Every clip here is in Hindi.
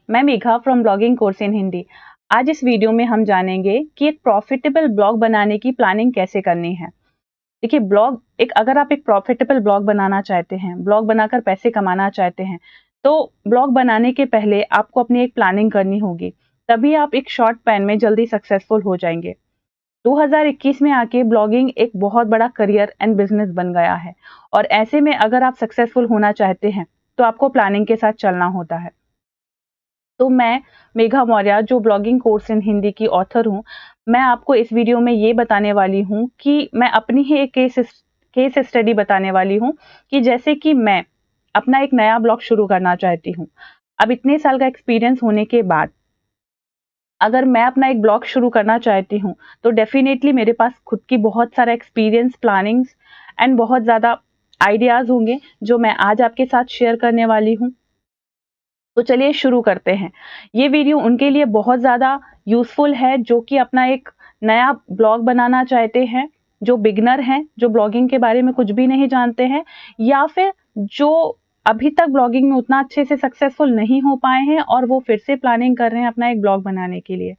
मैं Megha from blogging course in Hindi. आज इस वीडियो में हम जानेंगे कि एक प्रॉफिटेबल ब्लॉग बनाने की प्लानिंग कैसे करनी है। देखिए, अगर आप एक प्रॉफिटेबल ब्लॉग बनाना चाहते हैं, ब्लॉग बनाकर पैसे कमाना चाहते हैं, तो ब्लॉग बनाने के पहले आपको अपनी एक प्लानिंग करनी होगी। तभी आप एक शॉर्ट पैन में जल्दी सक्सेसफुल हो जाएंगे। 2021 में आके ब्लॉगिंग एक बहुत बड़ा करियर एंड बिजनेस बन गया है और ऐसे में अगर आप सक्सेसफुल होना चाहते हैं तो आपको प्लानिंग के साथ चलना होता है। तो मैं मेघा मौर्य जो ब्लॉगिंग कोर्स इन हिंदी की ऑथर हूँ, मैं आपको इस वीडियो में ये बताने वाली हूँ कि मैं अपनी ही एक केस स्टडी बताने वाली हूँ कि जैसे कि मैं अपना एक नया ब्लॉग शुरू करना चाहती हूँ। अब इतने साल का एक्सपीरियंस होने के बाद अगर मैं अपना एक ब्लॉग शुरू करना चाहती हूँ, तो डेफिनेटली मेरे पास खुद की बहुत सारा एक्सपीरियंस, प्लानिंग्स एंड बहुत ज़्यादा आइडियाज़ होंगे, जो मैं आज आपके साथ शेयर करने वाली हूँ। तो चलिए शुरू करते हैं। ये वीडियो उनके लिए बहुत ज़्यादा यूज़फुल है, जो कि अपना एक नया ब्लॉग बनाना चाहते हैं, जो बिगिनर हैं, जो ब्लॉगिंग के बारे में कुछ भी नहीं जानते हैं, या फिर जो अभी तक ब्लॉगिंग में उतना अच्छे से सक्सेसफुल नहीं हो पाए हैं और वो फिर से प्लानिंग कर रहे हैं अपना एक ब्लॉग बनाने के लिए।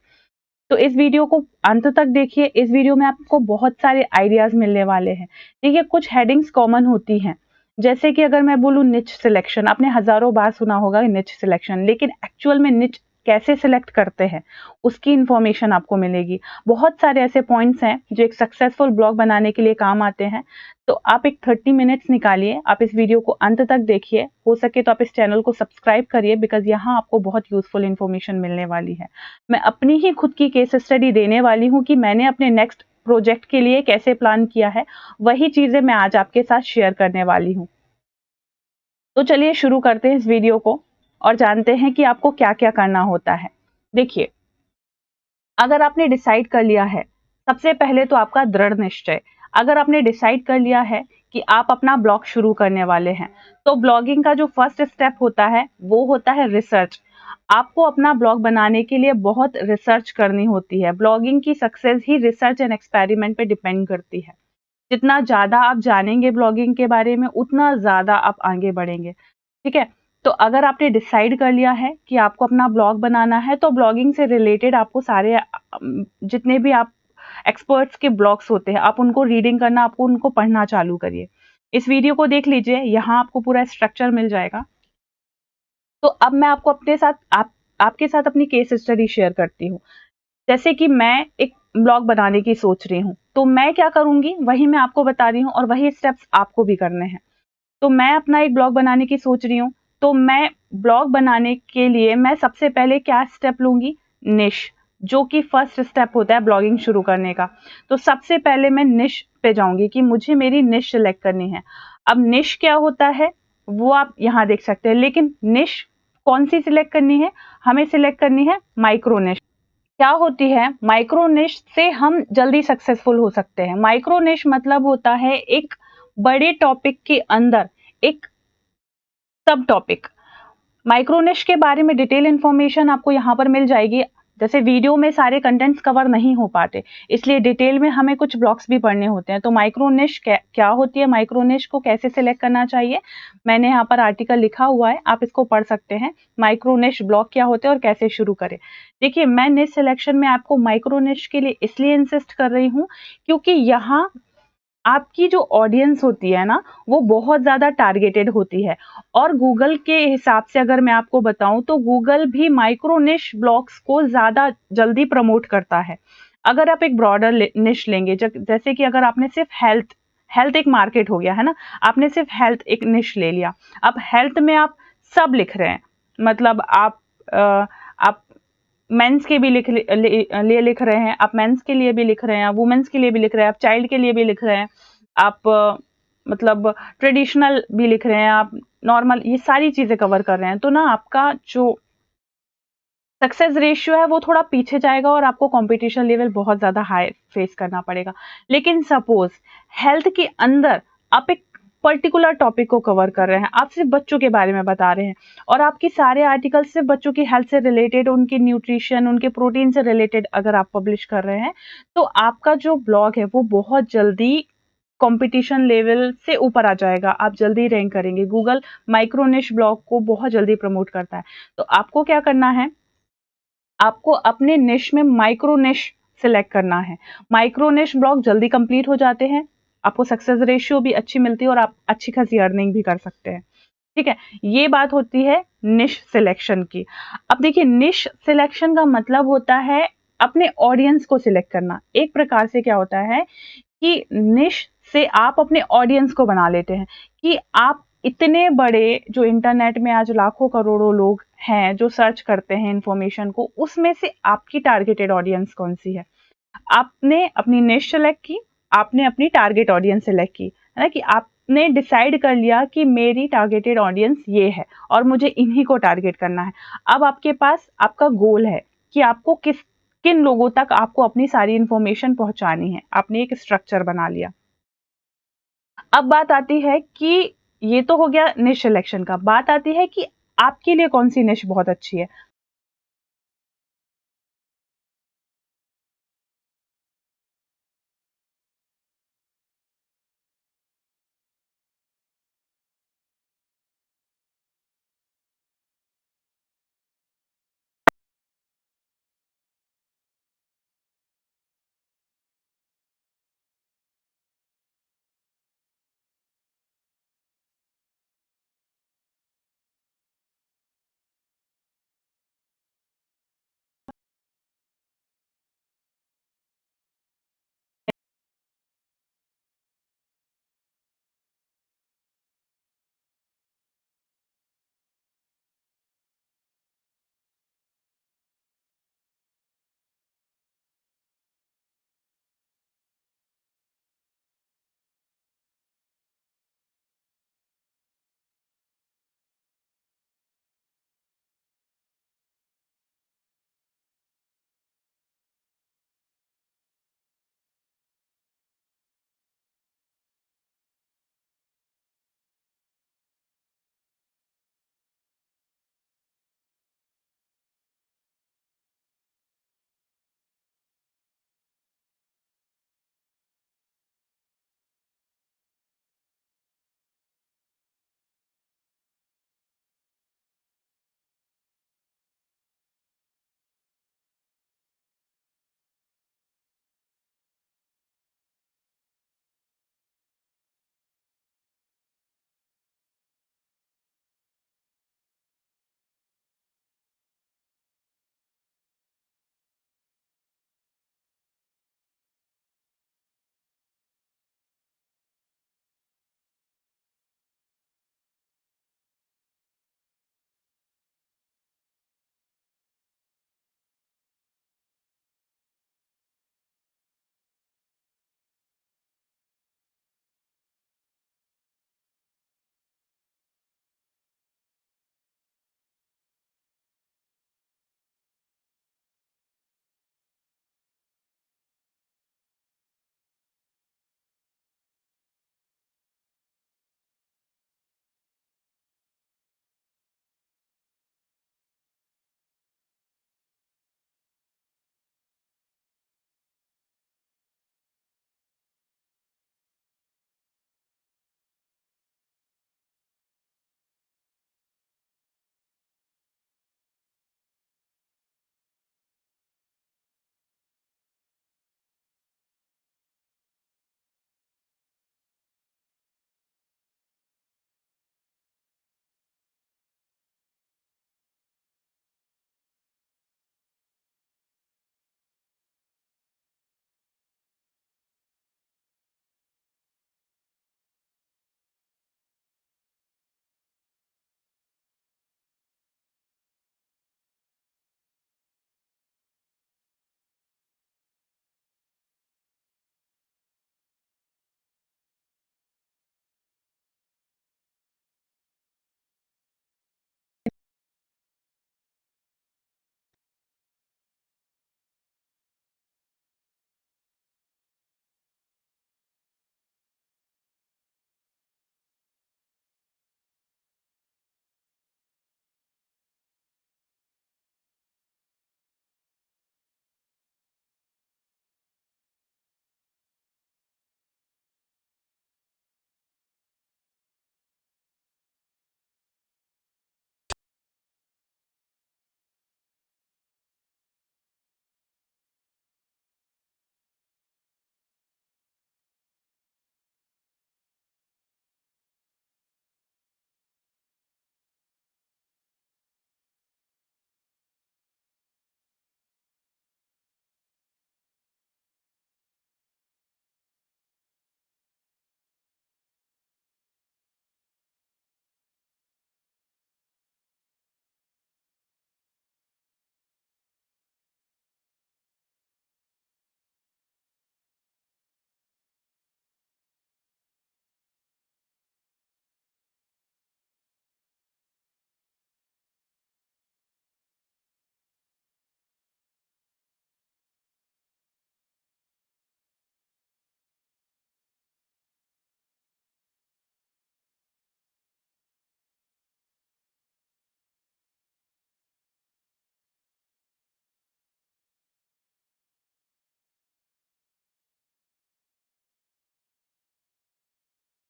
तो इस वीडियो को अंत तक देखिए। इस वीडियो में आपको बहुत सारे आइडियाज मिलने वाले हैं। देखिए, कुछ हेडिंग्स कॉमन होती हैं, जैसे कि अगर मैं बोलूँ निच सिलेक्शन, आपने हजारों बार सुना होगा निच सिलेक्शन, लेकिन एक्चुअल में निच कैसे सिलेक्ट करते हैं उसकी इंफॉर्मेशन आपको मिलेगी। बहुत सारे ऐसे पॉइंट्स हैं जो एक सक्सेसफुल ब्लॉग बनाने के लिए काम आते हैं। तो आप एक 30 मिनट्स निकालिए, आप इस वीडियो को अंत तक देखिए। हो सके तो आप इस चैनल को सब्सक्राइब करिए, बिकॉज यहाँ आपको बहुत यूजफुल इंफॉर्मेशन मिलने वाली है। मैं अपनी ही खुद की केस स्टडी देने वाली हूँ कि मैंने अपने नेक्स्ट प्रोजेक्ट के लिए कैसे प्लान किया है। वही चीजें मैं आज आपके साथ शेयर करने वाली हूँ। तो चलिए शुरू करते हैं इस वीडियो को और जानते हैं कि आपको क्या क्या करना होता है। देखिए, अगर आपने डिसाइड कर लिया है, सबसे पहले तो आपका दृढ़ निश्चय। अगर आपने डिसाइड कर लिया है कि आप अपना ब्लॉग शुरू करने वाले हैं, तो ब्लॉगिंग का जो फर्स्ट स्टेप होता है वो होता है रिसर्च। आपको अपना ब्लॉग बनाने के लिए बहुत रिसर्च करनी होती है। ब्लॉगिंग की success he research and experiment पे डिपेंड करती है। जितना ज़्यादा आप जानेंगे ब्लॉगिंग के बारे में, उतना ज़्यादा आप आगे बढ़ेंगे। ठीक है? तो अगर आपने डिसाइड कर लिया है कि आपको अपना ब्लॉग बनाना है, तो ब्लॉगिंग से रिलेटेड आपको सारे जितने भी आप एक्सपर्ट्स के ब्लॉग्स होते हैं, आप उनको रीडिंग करना, आपको उनको पढ़ना चालू करिए। इस वीडियो को देख लीजिए, यहाँ आपको पूरा स्ट्रक्चर मिल जाएगा। तो अब मैं आपको आपके साथ अपनी केस स्टडी शेयर करती हूँ। जैसे कि मैं एक ब्लॉग बनाने की सोच रही हूँ, तो मैं क्या करूँगी वही मैं आपको बता रही हूँ और वही स्टेप्स आपको भी करने हैं। तो मैं अपना एक ब्लॉग बनाने की सोच रही हूँ, तो मैं ब्लॉग बनाने के लिए मैं सबसे पहले क्या स्टेप लूँगी? निश, जो कि फर्स्ट स्टेप होता है ब्लॉगिंग शुरू करने का। तो सबसे पहले मैं निश पे जाऊँगी कि मुझे मेरी निश सिलेक्ट करनी है। अब निश क्या होता है, वो आप यहाँ देख सकते हैं, लेकिन निश कौन-सी सिलेक्ट करनी है? हमें सिलेक्ट करनी है माइक्रो निश। क्या होती है माइक्रो निश से हम जल्दी सक्सेसफुल हो सकते हैं। माइक्रो निश मतलब होता है एक बड़े टॉपिक के अंदर एक सब टॉपिक। माइक्रो निश के बारे में डिटेल इंफॉर्मेशन आपको यहाँ पर मिल जाएगी। जैसे वीडियो में सारे कंटेंट्स कवर नहीं हो पाते, इसलिए डिटेल में हमें कुछ ब्लॉक्स भी पढ़ने होते हैं। तो माइक्रो निश क्या होती है, माइक्रो निश को कैसे सिलेक्ट करना चाहिए, मैंने यहाँ पर आर्टिकल लिखा हुआ है, आप इसको पढ़ सकते हैं। माइक्रो निश ब्लॉग क्या होते हैं और कैसे शुरू करें। देखिए, मैं निश सिलेक्शन में आपको माइक्रो निश के लिए इसलिए इंसिस्ट कर रही हूँ, क्योंकि यहाँ आपकी जो ऑडियंस होती है ना, वो बहुत ज़्यादा टारगेटेड होती है। और गूगल के हिसाब से अगर मैं आपको बताऊँ, तो गूगल भी माइक्रो निश ब्लॉग्स को ज़्यादा जल्दी प्रमोट करता है। अगर आप एक ब्रॉडर निश लेंगे, जैसे कि अगर आपने सिर्फ हेल्थ हेल्थ एक मार्केट हो गया है ना, आपने सिर्फ हेल्थ एक निश ले लिया। अब हेल्थ में आप सब लिख रहे हैं, मतलब आप मेंस के भी लिए लिख रहे हैं, आप मेंस के लिए भी लिख रहे हैं, आप वुमेन्स के लिए भी लिख रहे हैं, आप चाइल्ड के लिए भी लिख रहे हैं, आप मतलब ट्रेडिशनल भी लिख रहे हैं, आप नॉर्मल, ये सारी चीजें कवर कर रहे हैं। तो ना आपका जो सक्सेस रेशियो है वो थोड़ा पीछे जाएगा और आपको कंपटीशन लेवल बहुत ज्यादा हाई फेस करना पड़ेगा। लेकिन सपोज हेल्थ के अंदर आप एक पर्टिकुलर टॉपिक को कवर कर रहे हैं, आप सिर्फ बच्चों के बारे में बता रहे हैं और आपकी सारे आर्टिकल सिर्फ बच्चों की हेल्थ से रिलेटेड, उनके न्यूट्रिशन, उनके प्रोटीन से रिलेटेड अगर आप पब्लिश कर रहे हैं, तो आपका जो ब्लॉग है वो बहुत जल्दी कंपटीशन लेवल से ऊपर आ जाएगा, आप जल्दी रैंक करेंगे। गूगल माइक्रो निश ब्लॉग को बहुत जल्दी प्रमोट करता है। तो आपको क्या करना है, आपको अपने निश में माइक्रो निश सिलेक्ट करना है। माइक्रो निश ब्लॉग जल्दी कंप्लीट हो जाते हैं, आपको सक्सेस रेशियो भी अच्छी मिलती है और आप अच्छी खासी अर्निंग भी कर सकते हैं। ठीक है, ये बात होती है निश सिलेक्शन की। अब देखिए, निश सिलेक्शन का मतलब होता है अपने ऑडियंस को सिलेक्ट करना। एक प्रकार से क्या होता है कि निश से आप अपने ऑडियंस को बना लेते हैं कि आप इतने बड़े, जो इंटरनेट में आज लाखों करोड़ों लोग हैं जो सर्च करते हैं इंफॉर्मेशन को, उसमें से आपकी टारगेटेड ऑडियंस कौन सी है। आपने अपनी निश सेलेक्ट की, आपने अपनी टारगेट ऑडियंस सेलेक्ट की, है ना, कि आपने डिसाइड कर लिया कि मेरी टारगेटेड ऑडियंस ये है और मुझे इन्हीं को टारगेट करना है। अब आपके पास आपका गोल है कि आपको किन लोगों तक आपको अपनी सारी इंफॉर्मेशन पहुंचानी है। आपने एक स्ट्रक्चर बना लिया। अब बात आती है कि ये तो हो गया निश सिलेक्शन का, बात आती है कि आपके लिए कौन सी निश बहुत अच्छी है।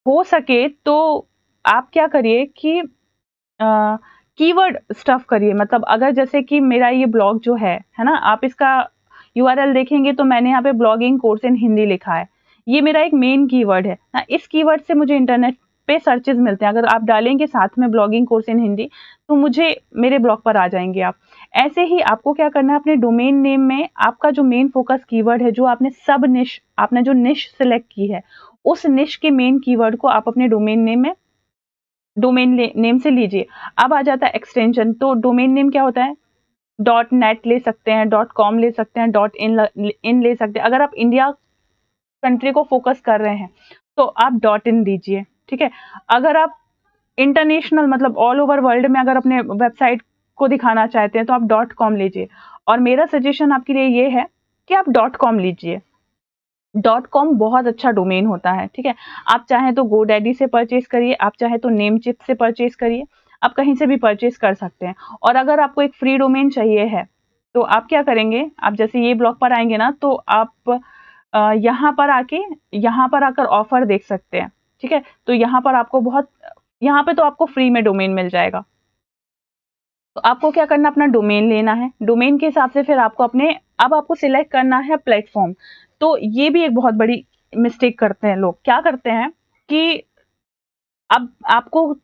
हो सके तो आप क्या करिए कि कीवर्ड स्टफ करिए। मतलब अगर जैसे कि मेरा ये ब्लॉग जो है ना, आप इसका यूआरएल देखेंगे तो मैंने यहाँ पे ब्लॉगिंग कोर्स इन हिंदी लिखा है। ये मेरा एक मेन कीवर्ड है ना, इस कीवर्ड से मुझे इंटरनेट पे सर्चेस मिलते हैं। अगर आप डालेंगे साथ में ब्लॉगिंग कोर्स इन हिंदी तो मुझे मेरे ब्लॉग पर आ जाएंगे आप। ऐसे ही आपको क्या करना है, अपने डोमेन नेम में आपका जो मेन फोकस कीवर्ड है, जो आपने सब निश, आपने जो निश सिलेक्ट की है, उस निश के मेन कीवर्ड को आप अपने डोमेन नेम में डोमेन नेम से लीजिए। अब आ जाता है एक्सटेंशन। तो डोमेन नेम क्या होता है, डॉट नेट ले सकते हैं, डॉट कॉम ले सकते हैं, डॉट इन ले सकते हैं। अगर आप इंडिया कंट्री को फोकस कर रहे हैं तो आप डॉट इन दीजिए, ठीक है। अगर आप इंटरनेशनल मतलब ऑल ओवर वर्ल्ड में अगर अपने वेबसाइट को दिखाना चाहते हैं तो आप डॉट कॉम लीजिए। और मेरा सजेशन आपके लिए ये है कि आप डॉट कॉम लीजिए। डॉट कॉम बहुत अच्छा डोमेन होता है, ठीक है। आप चाहें तो गोडैडी से परचेज करिए, आप चाहे तो नेमचिप से परचेज करिए, आप कहीं से भी परचेज कर सकते हैं। और अगर आपको एक फ्री डोमेन चाहिए है तो आप क्या करेंगे, आप जैसे ये ब्लॉग पर आएंगे ना तो आप यहाँ पर आके, यहाँ पर आकर ऑफर देख सकते हैं, ठीक है। तो यहाँ पर आपको बहुत, यहाँ पे तो आपको फ्री में डोमेन मिल जाएगा। तो आपको क्या करना, अपना डोमेन लेना है। डोमेन के हिसाब से फिर आपको अपने, अब आपको सिलेक्ट करना है प्लेटफॉर्म। तो ये भी एक बहुत बड़ी मिस्टेक करते हैं लोग। क्या करते हैं कि अब आपको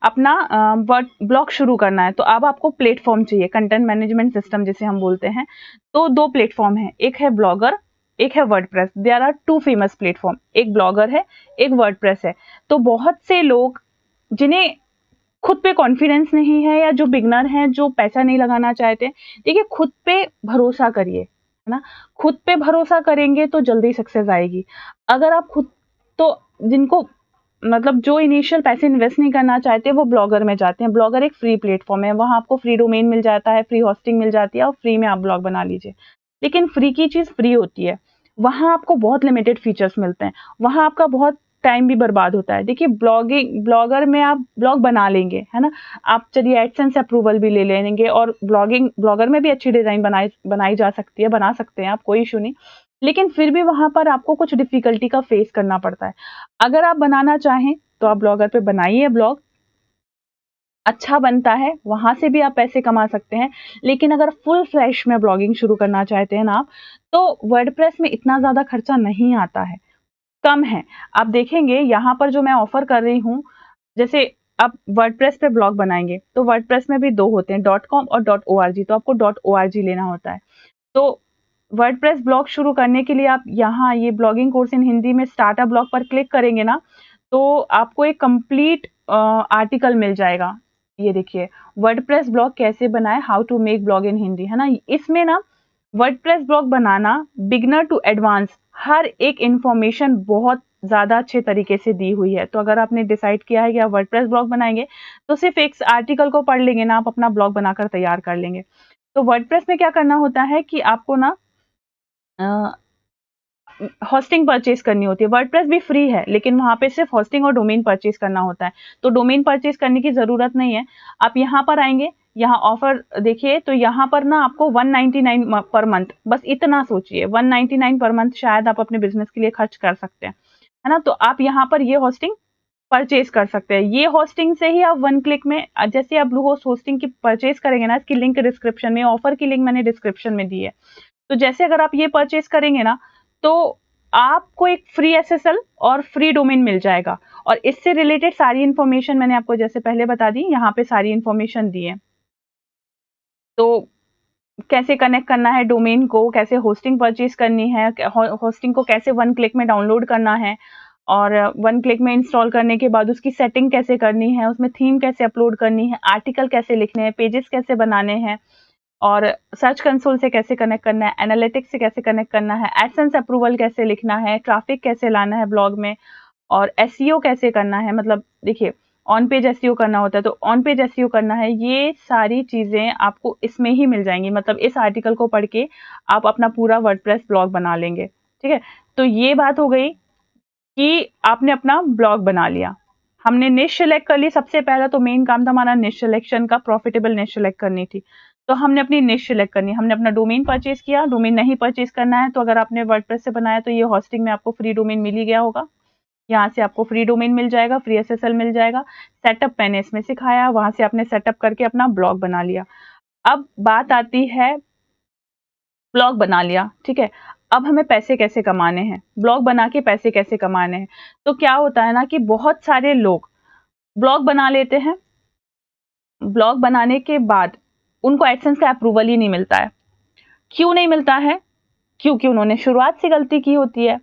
अपना वर्ड ब्लॉग शुरू करना है तो अब आपको प्लेटफॉर्म चाहिए, कंटेंट मैनेजमेंट सिस्टम जिसे हम बोलते हैं। तो दो प्लेटफॉर्म है, एक है ब्लॉगर, एक है WordPress. There are two famous platform, एक ब्लॉगर है, एक वर्डप्रेस है। तो बहुत से लोग जिन्हें खुद पे कॉन्फिडेंस नहीं है या जो बिगनर हैं, जो पैसा नहीं लगाना चाहते, देखिए खुद पे भरोसा करिए, है ना। खुद पे भरोसा करेंगे तो जल्दी सक्सेस आएगी। अगर आप खुद, तो जिनको मतलब जो इनिशियल पैसे इन्वेस्ट नहीं करना चाहते वो ब्लॉगर में जाते हैं। ब्लॉगर एक फ्री प्लेटफॉर्म है, वहां आपको फ्री डोमेन मिल जाता है, फ्री होस्टिंग मिल जाती है और फ्री में आप ब्लॉग बना लीजिए। लेकिन फ्री की चीज फ्री होती है, वहां आपको बहुत लिमिटेड फीचर्स मिलते हैं, वहां आपका बहुत टाइम भी बर्बाद होता है। देखिए ब्लॉगर में आप ब्लॉग बना लेंगे, है ना। आप चलिए एडसेंस अप्रूवल भी ले लेंगे और ब्लॉगर में भी अच्छी डिजाइन बनाई जा सकती है, बना सकते हैं आप, कोई इशू नहीं। लेकिन फिर भी वहां पर आपको कुछ डिफिकल्टी का फेस करना पड़ता है। अगर आप बनाना चाहें तो आप ब्लॉगर पे बनाइए ब्लॉग, अच्छा बनता है, वहां से भी आप पैसे कमा सकते हैं। लेकिन अगर फुल फ्लैश में ब्लॉगिंग शुरू करना चाहते हैं ना आप, तो वर्डप्रेस में इतना ज्यादा खर्चा नहीं आता है, कम है। आप देखेंगे यहाँ पर जो मैं ऑफर कर रही हूँ, जैसे आप वर्डप्रेस पे ब्लॉग बनाएंगे तो वर्डप्रेस में भी दो होते हैं, डॉट कॉम और डॉट ओ आर जी। तो आपको डॉट ओ आर जी लेना होता है। तो वर्डप्रेस ब्लॉग शुरू करने के लिए आप यहाँ ये ब्लॉगिंग कोर्स इन हिंदी में स्टार्ट अ ब्लॉग पर क्लिक करेंगे ना, तो आपको एक कंप्लीट आर्टिकल मिल जाएगा। ये देखिए, वर्डप्रेस ब्लॉग कैसे बनाए, how to make blog in Hindi, है ना। इसमें ना वर्डप्रेस ब्लॉग बनाना बिगिनर टू एडवांस, हर एक इंफॉर्मेशन बहुत ज्यादा अच्छे तरीके से दी हुई है। तो अगर आपने डिसाइड किया है कि आप वर्डप्रेस ब्लॉग बनाएंगे तो सिर्फ एक आर्टिकल को पढ़ लेंगे ना, आप अपना ब्लॉग बनाकर तैयार कर लेंगे। तो वर्डप्रेस में क्या करना होता है कि आपको ना होस्टिंग परचेज करनी होती है। वर्डप्रेस भी फ्री है लेकिन वहां पे सिर्फ होस्टिंग और डोमेन परचेज करना होता है। तो डोमेन परचेज करने की जरूरत नहीं है। आप यहाँ पर आएंगे, यहाँ ऑफर देखिए, तो यहाँ पर ना आपको 199 पर मंथ, बस इतना सोचिए, 199 पर मंथ शायद आप अपने बिजनेस के लिए खर्च कर सकते हैं, है ना। तो आप यहाँ पर ये होस्टिंग परचेज कर सकते हैं। ये होस्टिंग से ही आप वन क्लिक में, जैसे आप ब्लू होस्ट होस्टिंग की परचेज करेंगे ना, इसकी लिंक डिस्क्रिप्शन में, ऑफर की लिंक मैंने डिस्क्रिप्शन में दी है। तो जैसे अगर आप ये परचेज करेंगे ना तो आपको एक फ्री एसएसएल और फ्री डोमेन मिल जाएगा। और इससे रिलेटेड सारी इंफॉर्मेशन मैंने आपको जैसे पहले बता दी, यहाँ पे सारी इंफॉर्मेशन दी है। तो कैसे कनेक्ट करना है डोमेन को, कैसे होस्टिंग परचेज करनी है, होस्टिंग को कैसे वन क्लिक में डाउनलोड करना है, और वन क्लिक में इंस्टॉल करने के बाद उसकी सेटिंग कैसे करनी है, उसमें थीम कैसे अपलोड करनी है, आर्टिकल कैसे लिखने हैं, पेजेस कैसे बनाने हैं, और सर्च कंसोल से कैसे कनेक्ट करना है, एनालिटिक्स से कैसे कनेक्ट करना है, एडसेंस अप्रूवल कैसे लिखना है, ट्रैफिक कैसे लाना है ब्लॉग में, और एसईओ कैसे करना है। मतलब देखिए, ऑन पेज एसईओ करना होता है तो ऑन पेज एसईओ करना है। ये सारी चीजें आपको इसमें ही मिल जाएंगी। मतलब इस आर्टिकल को पढ़ के आप अपना पूरा वर्डप्रेस ब्लॉग बना लेंगे, ठीक है। तो ये बात हो गई कि आपने अपना ब्लॉग बना लिया। हमने निश सिलेक्ट कर ली। सबसे पहला तो मेन काम था हमारा निश सिलेक्शन का, प्रॉफिटेबल निश सिलेक्ट करनी थी। तो हमने अपनी निश सिलेक्ट करनी है। हमने अपना डोमेन परचेज किया। डोमेन नहीं परचेज करना है तो अगर आपने वर्डप्रेस से बनाया तो ये होस्टिंग में आपको फ्री डोमेन मिल ही गया होगा। यहाँ से आपको फ्री डोमेन मिल जाएगा, फ्री एसएसएल मिल जाएगा। सेटअप मैंने इसमें सिखाया, वहां से आपने सेटअप करके अपना ब्लॉग बना लिया। अब बात आती है, ब्लॉग बना लिया, ठीक है, अब हमें पैसे कैसे कमाने हैं, ब्लॉग बना के पैसे कैसे कमाने हैं। तो क्या होता है ना कि बहुत सारे लोग ब्लॉग बना लेते हैं, ब्लॉग बनाने के बाद उनको एडसेंस का अप्रूवल ही नहीं मिलता है। क्यों नहीं मिलता है? क्योंकि उन्होंने शुरुआत से गलती की होती है।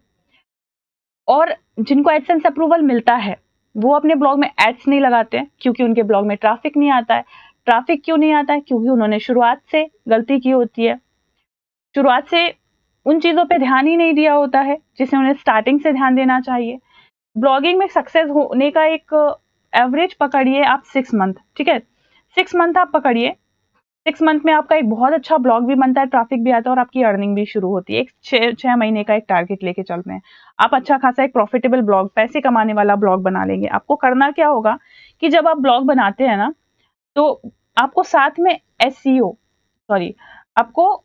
और जिनको एडसेंस अप्रूवल मिलता है वो अपने ब्लॉग में एड्स नहीं लगाते हैं, क्योंकि उनके ब्लॉग में ट्रैफिक नहीं आता है। ट्रैफिक क्यों नहीं आता है? क्योंकि उन्होंने शुरुआत से गलती की होती है, शुरुआत से उन चीजों पे ध्यान ही नहीं दिया होता है जिसमें उन्हें स्टार्टिंग से ध्यान देना चाहिए। ब्लॉगिंग में सक्सेस होने का एक एवरेज पकड़िए आप 6 मंथ, ठीक है, 6 मंथ आप पकड़िए। 6 मंथ में आपका एक बहुत अच्छा ब्लॉग भी बनता है, ट्रैफिक भी आता है और आपकी अर्निंग भी शुरू होती है। एक 6 महीने का एक टारगेट लेके चल रहे हैं, आप अच्छा खासा एक प्रॉफिटेबल ब्लॉग, पैसे कमाने वाला ब्लॉग बना लेंगे। आपको करना क्या होगा कि जब आप ब्लॉग बनाते हैं ना, तो आपको साथ में एसईओ, सॉरी, आपको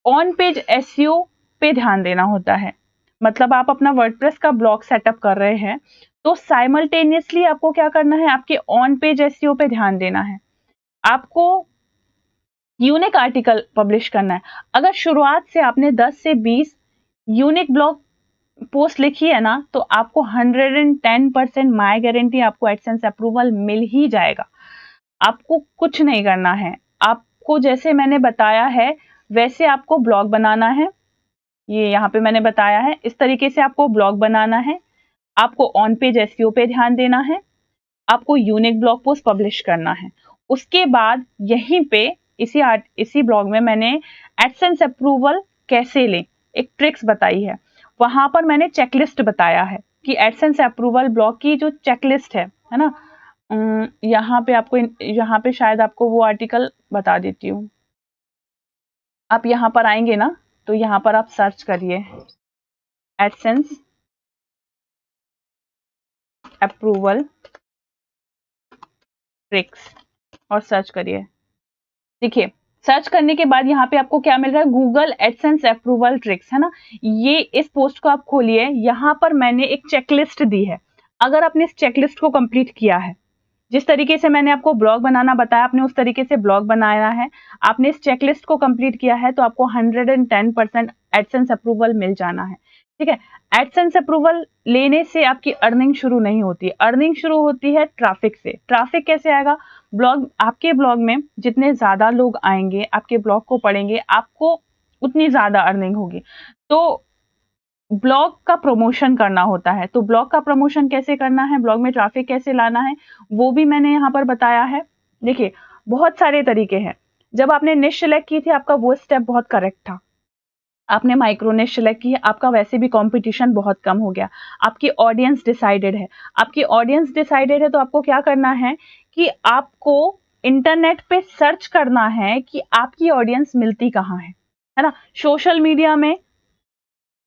ऑन पेज एसईओ पे ध्यान देना होता है। मतलब आप अपना वर्डप्रेस का ब्लॉग सेटअप कर रहे हैं, तो साइमल्टेनियसली आपको क्या करना है, आपके ऑन पेज एसईओ पे ध्यान देना है। आपको यूनिक आर्टिकल पब्लिश करना है। अगर शुरुआत से आपने 10 से 20 यूनिक ब्लॉग पोस्ट लिखी है ना, तो आपको 110% माय गारंटी आपको एडसेंस अप्रूवल मिल ही जाएगा। आपको कुछ नहीं करना है, आपको जैसे मैंने बताया है वैसे आपको ब्लॉग बनाना है। ये यहाँ पे मैंने बताया है, इस तरीके से आपको ब्लॉग बनाना है। आपको ऑन पेज एसईओ पे ध्यान देना है, आपको यूनिक ब्लॉग पोस्ट पब्लिश करना है। उसके बाद यहीं पे इसी ब्लॉग में मैंने एडसेंस अप्रूवल कैसे लें एक ट्रिक्स बताई है। वहां पर मैंने चेकलिस्ट बताया है कि एडसेंस अप्रूवल ब्लॉग की जो चेकलिस्ट है ना, यहाँ पे आपको यहाँ पे शायद आपको वो आर्टिकल बता देती हूँ। आप यहाँ पर आएंगे ना, तो यहाँ पर आप सर्च करिए एडसेंस अप्रूवल ट्रिक्स और सर्च करिए। देखिए, सर्च करने के बाद यहाँ पे आपको क्या मिल रहा है, गूगल एडसेंस अप्रूवल ट्रिक्स, है ना। ये इस पोस्ट को आप खोलिए, यहाँ पर मैंने एक चेकलिस्ट दी है। अगर आपने इस चेकलिस्ट को कंप्लीट किया है, जिस तरीके से मैंने आपको ब्लॉग बनाना बताया, आपने उस तरीके से ब्लॉग बनाया है, आपने इस चेकलिस्ट को कंप्लीट किया है, तो आपको 110% एडसेंस अप्रूवल मिल जाना है, ठीक है। एडसेंस अप्रूवल लेने से आपकी अर्निंग शुरू नहीं होती, अर्निंग शुरू होती है ट्रैफिक से। ट्रैफिक कैसे आएगा? ब्लॉग, आपके ब्लॉग में जितने ज्यादा लोग आएंगे आपके ब्लॉग को पढ़ेंगे, आपको उतनी ज्यादा अर्निंग होगी। तो ब्लॉग का प्रमोशन करना होता है, तो ब्लॉग का प्रमोशन कैसे करना है, ब्लॉग में ट्रैफिक कैसे लाना है, वो भी मैंने यहाँ पर बताया है। देखिए, बहुत सारे तरीके हैं। जब आपने निश सिलेक्ट की थी, आपका वो स्टेप बहुत करेक्ट था। आपने माइक्रो निश सिलेक्ट की, आपका वैसे भी कंपटीशन बहुत कम हो गया। आपकी ऑडियंस डिसाइडेड है, आपकी ऑडियंस डिसाइडेड है, तो आपको क्या करना है कि आपको इंटरनेट पे सर्च करना है कि आपकी ऑडियंस मिलती कहाँ है ना। सोशल मीडिया में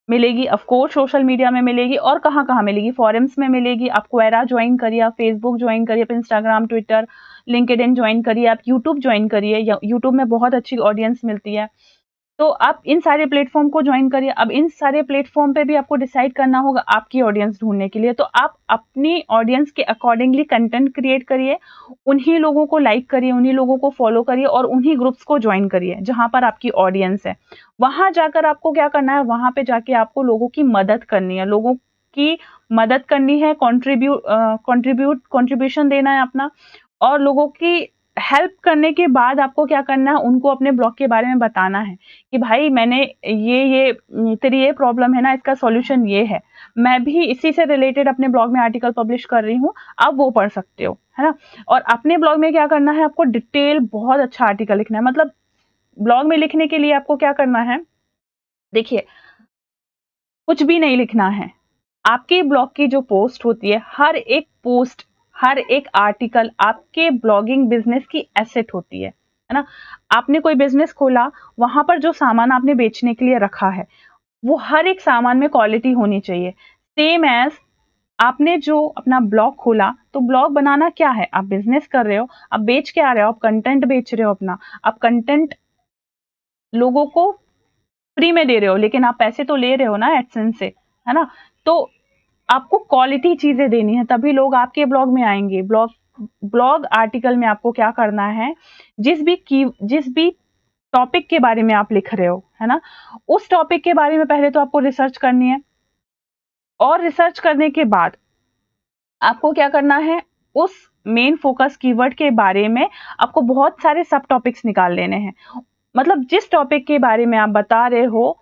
मिलेगी, ऑफ कोर्स सोशल मीडिया में मिलेगी, और कहाँ कहाँ मिलेगी, फॉरम्स में मिलेगी। आप क्वेरा ज्वाइन करिए, आप फेसबुक ज्वाइन करिए, आप इंस्टाग्राम, ट्विटर, लिंक्डइन ज्वाइन करिए, आप यूट्यूब ज्वाइन करिए, यूट्यूब में बहुत अच्छी ऑडियंस मिलती है। तो आप इन सारे प्लेटफॉर्म को ज्वाइन करिए। अब इन सारे प्लेटफॉर्म पे भी आपको डिसाइड करना होगा आपकी ऑडियंस ढूंढने के लिए, तो आप अपनी ऑडियंस के अकॉर्डिंगली कंटेंट क्रिएट करिए, उन्हीं लोगों को लाइक करिए, उन्हीं लोगों को फॉलो करिए और उन्हीं ग्रुप्स को ज्वाइन करिए जहां पर आपकी ऑडियंस है। वहां जाकर आपको क्या करना है, वहां पे जाके आपको लोगों की मदद करनी है, लोगों की मदद करनी है, कंट्रीब्यूशन देना है अपना, और लोगों की हेल्प करने के बाद आपको क्या करना है, उनको अपने ब्लॉग के बारे में बताना है कि भाई मैंने ये तेरी ये प्रॉब्लम है ना, इसका सॉल्यूशन ये है, मैं भी इसी से रिलेटेड अपने ब्लॉग में आर्टिकल पब्लिश कर रही हूँ, आप वो पढ़ सकते हो, है ना। और अपने ब्लॉग में क्या करना है, आपको डिटेल बहुत अच्छा आर्टिकल लिखना है। मतलब ब्लॉग में लिखने के लिए आपको क्या करना है, देखिए, कुछ भी नहीं लिखना है। आपके ब्लॉग की जो पोस्ट होती है, हर एक पोस्ट, हर एक आर्टिकल आपके ब्लॉगिंग बिजनेस की एसेट होती है ना। आपने कोई बिजनेस खोला, वहां पर जो सामान आपने बेचने के लिए रखा है, वो हर एक सामान में क्वालिटी होनी चाहिए। सेम एज आपने जो अपना ब्लॉग खोला, तो ब्लॉग बनाना क्या है, आप बिजनेस कर रहे हो, आप बेच के आ रहे हो, आप कंटेंट बेच रहे हो अपना, आप कंटेंट लोगों को फ्री में दे रहे हो, लेकिन आप पैसे तो ले रहे हो ना एडसेंस से, है ना। तो आपको क्वालिटी चीजें देनी है, तभी लोग आपके ब्लॉग में आएंगे। ब्लॉग आर्टिकल में आपको क्या करना है, जिस भी टॉपिक के बारे में आप लिख रहे हो, है ना, उस टॉपिक के बारे में पहले तो आपको रिसर्च करनी है, और रिसर्च करने के बाद आपको क्या करना है, उस मेन फोकस कीवर्ड के बारे में आपको बहुत सारे सब टॉपिक्स निकाल लेने हैं। मतलब जिस टॉपिक के बारे में आप बता रहे हो,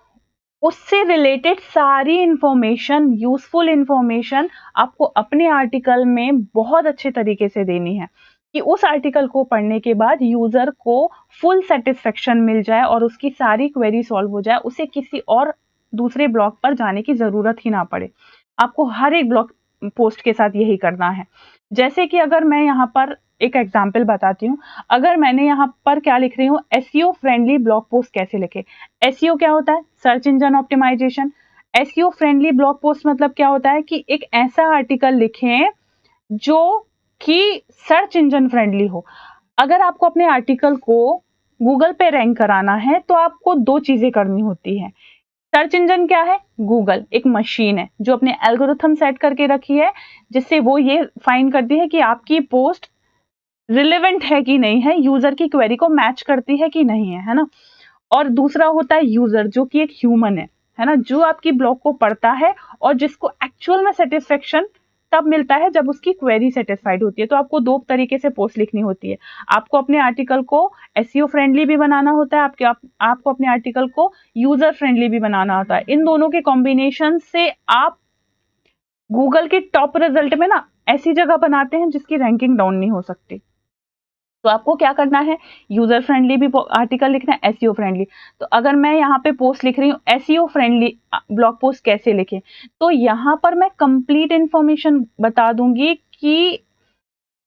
उससे रिलेटेड सारी इंफॉर्मेशन, यूजफुल इंफॉर्मेशन आपको अपने आर्टिकल में बहुत अच्छे तरीके से देनी है, कि उस आर्टिकल को पढ़ने के बाद यूजर को फुल सेटिस्फेक्शन मिल जाए और उसकी सारी क्वेरी सॉल्व हो जाए, उसे किसी और दूसरे ब्लॉग पर जाने की जरूरत ही ना पड़े। आपको हर एक ब्लॉग पोस्ट के साथ यही करना है। जैसे कि अगर मैं यहाँ पर एक एग्जाम्पल बताती हूँ, अगर मैंने यहाँ पर क्या लिख रही हूँ, एसईओ फ्रेंडली ब्लॉग पोस्ट कैसे लिखे। एसईओ क्या होता है, search engine optimisation. SEO friendly blog post मतलब क्या होता है कि एक ऐसा आर्टिकल लिखें जो कि सर्च इंजन फ्रेंडली हो। अगर आपको अपने आर्टिकल को गूगल पे रैंक कराना है तो आपको दो चीजें करनी होती है। सर्च इंजन क्या है, गूगल एक मशीन है जो अपने एल्गोरिथम सेट करके रखी है, जिससे वो ये फाइंड करती है कि आपकी पोस्ट रिलेवेंट है कि नहीं है, यूजर की क्वेरी को मैच करती है कि नहीं है ना। और दूसरा होता है यूजर, जो कि एक ह्यूमन है ना, जो आपकी ब्लॉग को पढ़ता है और जिसको एक्चुअल में सेटिस्फेक्शन तब मिलता है जब उसकी क्वेरी सेटिस्फाइड होती है। तो आपको दो तरीके से पोस्ट लिखनी होती है। आपको अपने आर्टिकल को एसईओ फ्रेंडली भी बनाना होता है, आपको अपने आर्टिकल को यूजर फ्रेंडली भी बनाना होता है। इन दोनों के कॉम्बिनेशन से आप गूगल के टॉप रिजल्ट में ना ऐसी जगह बनाते हैं जिसकी रैंकिंग डाउन नहीं हो सकती। तो आपको क्या करना है, यूजर फ्रेंडली भी आर्टिकल लिखना है, एसईओ फ्रेंडली। तो अगर मैं यहाँ पे पोस्ट लिख रही हूँ एसईओ फ्रेंडली ब्लॉग पोस्ट कैसे लिखें, तो यहाँ पर मैं कंप्लीट इंफॉर्मेशन बता दूंगी कि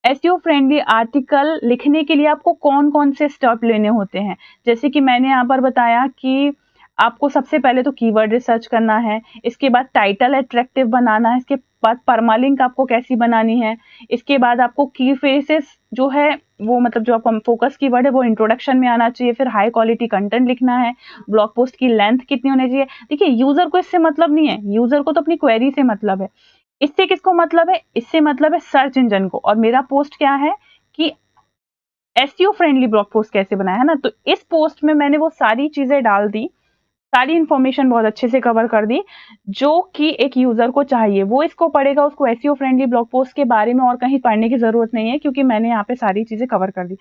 एसईओ फ्रेंडली आर्टिकल लिखने के लिए आपको कौन कौन से स्टेप लेने होते हैं। जैसे कि मैंने यहाँ पर बताया कि आपको सबसे पहले तो कीवर्ड रिसर्च करना है, इसके बाद टाइटल अट्रैक्टिव बनाना है, इसके बाद परमालिंक आपको कैसी बनानी है, इसके बाद आपको की फ्रेजेस जो है वो, मतलब जो आपका फोकस कीवर्ड है वो इंट्रोडक्शन में आना चाहिए, फिर हाई क्वालिटी कंटेंट लिखना है, ब्लॉग पोस्ट की लेंथ कितनी होनी चाहिए। देखिए यूजर को इससे मतलब नहीं है, यूजर को तो अपनी क्वेरी से मतलब है। इससे किसको मतलब है, इससे मतलब है सर्च इंजन को। और मेरा पोस्ट क्या है कि एसईओ फ्रेंडली ब्लॉग पोस्ट कैसे बनाया, है ना। तो इस पोस्ट में मैंने वो सारी चीजें डाल दी, सारी इंफॉर्मेशन बहुत अच्छे से कवर कर दी जो कि एक यूजर को चाहिए। वो इसको पढ़ेगा, उसको एसईओ फ्रेंडली ब्लॉग पोस्ट के बारे में और कहीं पढ़ने की जरूरत नहीं है, क्योंकि मैंने यहाँ पे सारी चीजें कवर कर दी।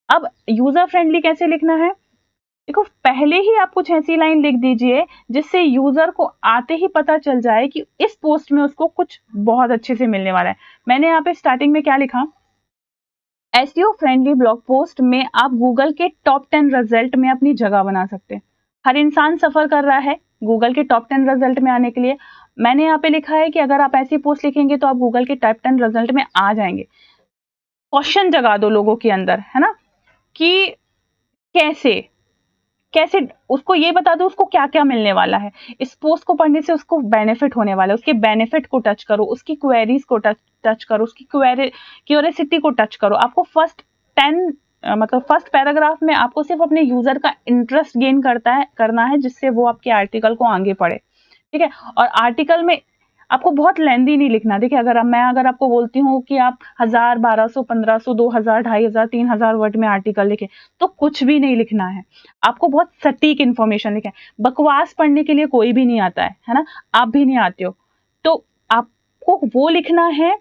अब यूजर फ्रेंडली कैसे लिखना है, देखो पहले ही आप कुछ ऐसी लाइन लिख दीजिए जिससे यूजर को आते ही पता चल जाए कि इस पोस्ट में उसको कुछ बहुत अच्छे से मिलने वाला है। मैंने यहाँ पे स्टार्टिंग में क्या लिखा, एसईओ फ्रेंडली ब्लॉग पोस्ट में आप गूगल के टॉप 10 रिजल्ट में अपनी जगह बना सकते हैं। हर इंसान सफर कर रहा है गूगल के टॉप 10 रिजल्ट में आने के लिए। मैंने यहाँ पे लिखा है कि अगर आप ऐसी पोस्ट लिखेंगे तो आप गूगल के टॉप 10 रिजल्ट में आ जाएंगे। क्वेश्चन जगा दो लोगों के अंदर, है ना, कि कैसे कैसे, उसको ये बता दो उसको क्या क्या मिलने वाला है, इस पोस्ट को पढ़ने से उसको बेनिफिट होने वाला है, उसके बेनिफिट को टच करो, उसकी क्वेरीज को टच करो, उसकी क्यूरियोसिटी को टच करो। आपको फर्स्ट 10 मतलब फर्स्ट पैराग्राफ में आपको सिर्फ अपने यूजर का इंटरेस्ट गेन करना है, जिससे वो आपके आर्टिकल को आगे पढ़े, ठीक है। और आर्टिकल में आपको बहुत लेंदी नहीं लिखना। देखिए अगर आपको बोलती हूँ कि आप 1000, 1200, 1500, 2000, 2500, 3000 वर्ड में आर्टिकल लिखें, तो कुछ भी नहीं लिखना है। आपको बहुत सटीक इन्फॉर्मेशन लिखें। बकवास पढ़ने के लिए कोई भी नहीं आता है ना, आप भी नहीं आते हो। तो आपको वो लिखना है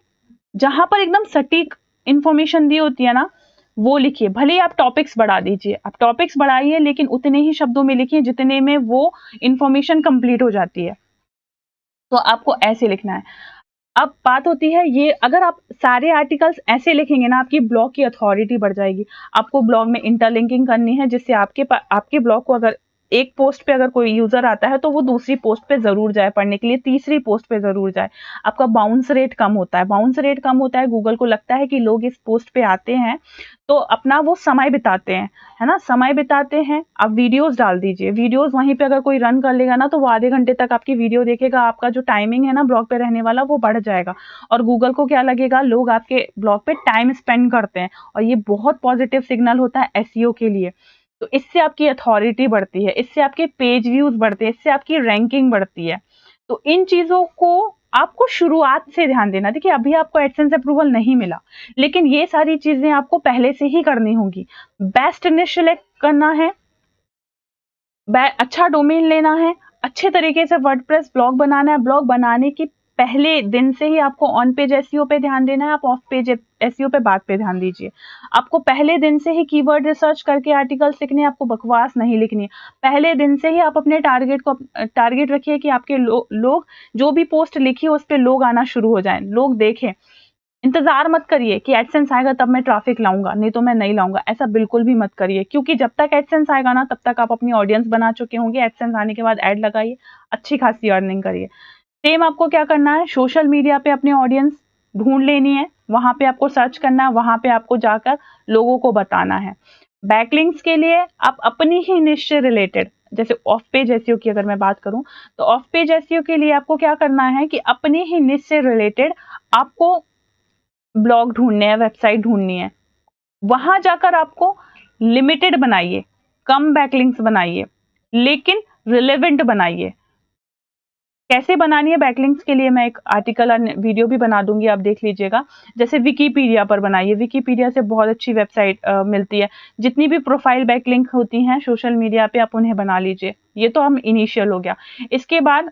जहां पर एकदम सटीक इन्फॉर्मेशन दी होती है ना, वो लिखिए। भले ही आप टॉपिक्स बढ़ा दीजिए, आप टॉपिक्स बढ़ाइए, लेकिन उतने ही शब्दों में लिखिए जितने में वो इन्फॉर्मेशन कंप्लीट हो जाती है। तो आपको ऐसे लिखना है। अब बात होती है ये, अगर आप सारे आर्टिकल्स ऐसे लिखेंगे ना, आपकी ब्लॉग की अथॉरिटी बढ़ जाएगी। आपको ब्लॉग में इंटरलिंकिंग करनी है, जिससे आपके ब्लॉग को अगर एक पोस्ट पे अगर कोई यूजर आता है तो वो दूसरी पोस्ट पे जरूर जाए पढ़ने के लिए, तीसरी पोस्ट पे जरूर जाए। आपका बाउंस रेट कम होता है, गूगल को लगता है कि लोग इस पोस्ट पे आते हैं तो अपना वो समय बिताते हैं, है ना, समय बिताते हैं। आप वीडियोस डाल दीजिए, वीडियोस वहीं पे अगर कोई रन कर लेगा ना तो वो आधे घंटे तक आपकी वीडियो देखेगा, आपका जो टाइमिंग है ना ब्लॉग पे रहने वाला वो बढ़ जाएगा। और गूगल को क्या लगेगा, लोग आपके ब्लॉग पे टाइम स्पेंड करते हैं, और ये बहुत पॉजिटिव सिग्नल होता है एसईओ के लिए। तो इससे आपकी अथॉरिटी बढ़ती है, इससे आपके पेज व्यूज बढ़ते हैं, इससे आपकी रैंकिंग बढ़ती है। तो इन चीजों को आपको शुरुआत से ध्यान देना। देखिए अभी आपको एडसेंस अप्रूवल नहीं मिला, लेकिन ये सारी चीजें आपको पहले से ही करनी होगी। बेस्ट निश सिलेक्ट करना है, अच्छा डोमेन लेना है, अच्छे तरीके से वर्डप्रेस ब्लॉग बनाना है। ब्लॉग बनाने की पहले दिन से ही आपको ऑन पेज एसईओ पे ध्यान देना है, आप ऑफ पेज एसईओ पे बाद पे ध्यान दीजिए। आपको पहले दिन से ही कीवर्ड रिसर्च करके आर्टिकल्स लिखने हैं, आपको बकवास नहीं लिखनी है। पहले दिन से ही आप अपने टारगेट रखिए कि आपके लोग जो भी पोस्ट लिखी है उस पे लोग आना शुरू हो जाएं, लोग देखें। इंतजार मत करिए कि एडसेंस आएगा तब मैं ट्रैफिक लाऊंगा, नहीं तो मैं नहीं लाऊंगा, ऐसा बिल्कुल भी मत करिए, क्योंकि जब तक एडसेंस आएगा ना तब तक आप अपनी ऑडियंस बना चुके होंगे। एडसेंस आने के बाद ऐड लगाइए, अच्छी खासी अर्निंग करिए। सेम आपको क्या करना है, सोशल मीडिया पे अपनी ऑडियंस ढूंढ लेनी है, वहां पे आपको सर्च करना है, वहां पे आपको जाकर लोगों को बताना है। बैकलिंक्स के लिए आप अपनी ही निश से रिलेटेड, जैसे ऑफ पेज एसईओ की अगर मैं बात करूं, तो ऑफ पेज एसईओ के लिए आपको क्या करना है कि अपनी ही निश से रिलेटेड आपको ब्लॉग ढूंढने हैं, वेबसाइट ढूंढनी है। वहां जाकर आपको लिमिटेड बनाइए, कम बैकलिंक्स बनाइए, लेकिन रिलेवेंट बनाइए। कैसे बनानी है बैकलिंक्स के लिए मैं एक आर्टिकल और वीडियो भी बना दूंगी, आप देख लीजिएगा। जैसे विकिपीडिया पर बनाइए, विकिपीडिया से बहुत अच्छी वेबसाइट मिलती है। जितनी भी प्रोफाइल बैकलिंक होती हैं सोशल मीडिया पे आप उन्हें बना लीजिए। ये तो हम इनिशियल हो गया। इसके बाद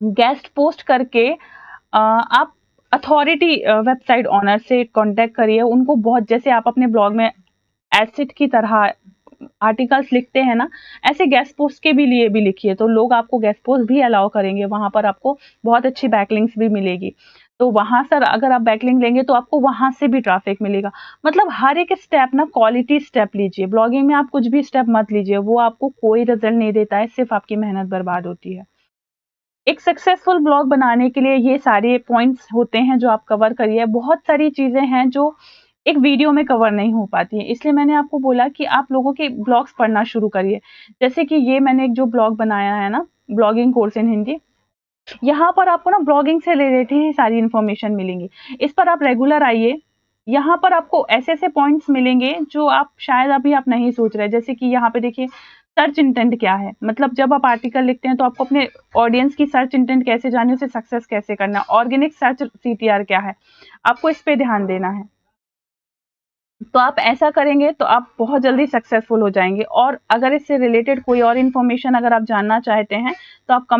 गेस्ट पोस्ट करके आप अथॉरिटी वेबसाइट ऑनर से कांटेक्ट करिए। उनको बहुत, जैसे आप अपने ब्लॉग में एसिड की तरह आर्टिकल्स लिखते हैं ना, ऐसे गेस्ट पोस्ट के भी लिए भी लिखिए, तो लोग आपको गेस्ट पोस्ट भी अलाउ करेंगे। वहां पर आपको बहुत अच्छी बैकलिंक्स भी मिलेगी। तो वहां सर अगर आप बैकलिंक लेंगे तो आपको वहां से भी ट्रैफिक मिलेगा। मतलब हर एक स्टेप ना क्वालिटी स्टेप लीजिए। ब्लॉगिंग में आप कुछ भी स्टेप मत लीजिए, वो आपको कोई रिजल्ट नहीं देता है, सिर्फ आपकी मेहनत बर्बाद होती है। एक सक्सेसफुल ब्लॉग बनाने के लिए ये सारे पॉइंट्स होते हैं जो आप कवर करिए। बहुत सारी चीजें हैं जो एक वीडियो में कवर नहीं हो पाती है, इसलिए मैंने आपको बोला कि आप लोगों के ब्लॉग्स पढ़ना शुरू करिए। जैसे कि ये मैंने एक जो ब्लॉग बनाया है ना, ब्लॉगिंग कोर्स इन हिंदी, यहाँ पर आपको ना ब्लॉगिंग से रिलेटेड ही सारी इन्फॉर्मेशन मिलेंगी। इस पर आप रेगुलर आइए। यहाँ पर आपको ऐसे ऐसे पॉइंट्स मिलेंगे जो आप शायद अभी आप नहीं सोच रहे। जैसे कि यहाँ पे देखिए, सर्च इंटेंट क्या है, मतलब जब आप आर्टिकल लिखते हैं तो आपको अपने ऑडियंस की सर्च इंटेंट कैसे जाने, उसे सक्सेस कैसे करना। ऑर्गेनिक सर्च सीटीआर क्या है, आपको इस पे ध्यान देना है। तो आप ऐसा करेंगे तो आप बहुत जल्दी सक्सेसफुल हो जाएंगे। और अगर इससे रिलेटेड कोई और इन्फॉर्मेशन अगर आप जानना चाहते हैं तो आप